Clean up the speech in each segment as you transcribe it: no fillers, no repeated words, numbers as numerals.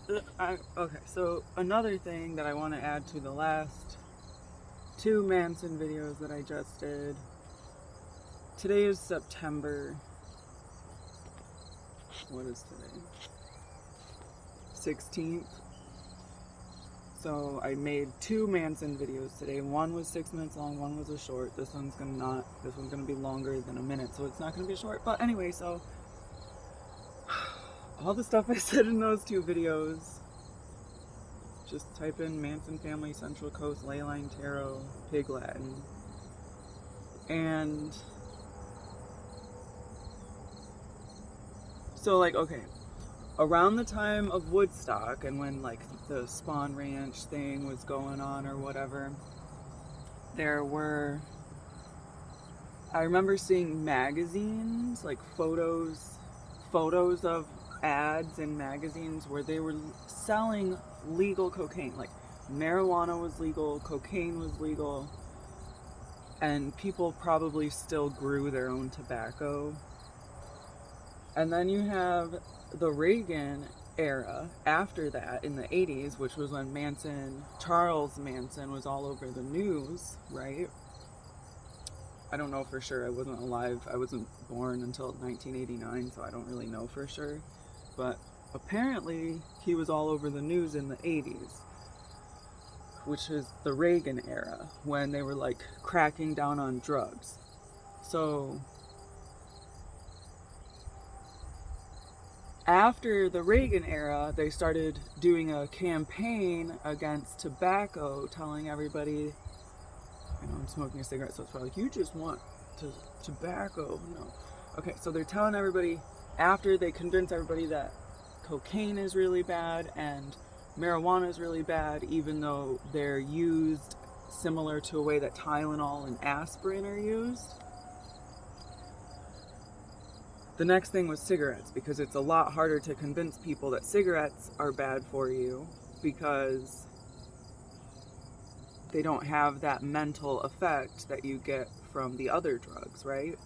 Okay, so another thing that I want to add to the last two Manson videos that I just did. Today is September. What is today? 16th. So I made two Manson videos today. One was 6 minutes long, one was a short. This one's gonna be longer than a minute, so it's not gonna be short. But anyway, so all the stuff I said in those two videos, just type in Manson family, Central Coast, Leyline Tarot, Pig Latin. And so like, okay, around the time of Woodstock and when like the Spawn Ranch thing was going on or whatever, I remember seeing magazines, like photos of ads in magazines where they were selling legal cocaine. Like marijuana was legal, cocaine was legal, and people probably still grew their own tobacco. And then you have the Reagan era after that in the 80s, which was when Charles Manson was all over the news, right? I don't know for sure. I wasn't alive. I wasn't born until 1989, so I don't really know for sure. But apparently he was all over the news in the 80s, which is the Reagan era, when they were like cracking down on drugs. So after the Reagan era, they started doing a campaign against tobacco, telling everybody, I'm smoking a cigarette, so it's probably like, you just want tobacco. No. Okay, so they're telling everybody, after they convince everybody that cocaine is really bad and marijuana is really bad, even though they're used similar to a way that Tylenol and aspirin are used. The next thing was cigarettes, because it's a lot harder to convince people that cigarettes are bad for you because they don't have that mental effect that you get from the other drugs, right?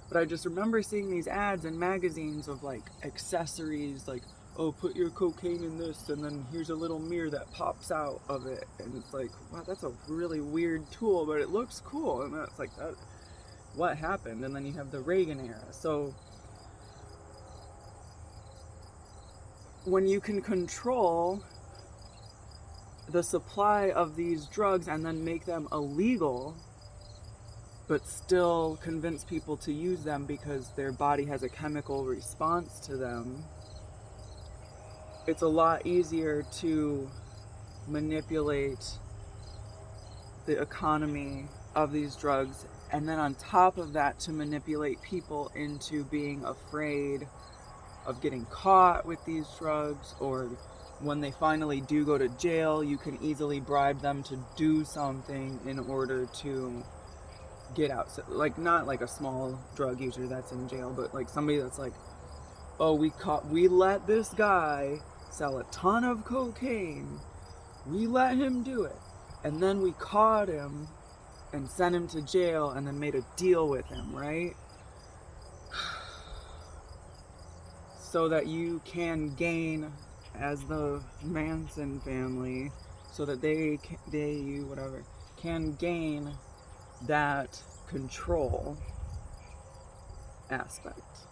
But I just remember seeing these ads in magazines of like accessories, like, oh, put your cocaine in this, and then here's a little mirror that pops out of it. And it's like, wow, that's a really weird tool, but it looks cool. And that's like, what happened? And then you have the Reagan era. So when you can control the supply of these drugs and then make them illegal, but still convince people to use them because their body has a chemical response to them, it's a lot easier to manipulate the economy of these drugs, and then on top of that, to manipulate people into being afraid of getting caught with these drugs, or when they finally do go to jail, you can easily bribe them to do something in order to get out. So, like, not like a small drug user that's in jail, but like somebody that's like, oh, we let this guy sell a ton of cocaine. We let him do it. And then we caught him and sent him to jail and then made a deal with him, right? So that you can gain, as the Manson family, so that you can gain that control aspect.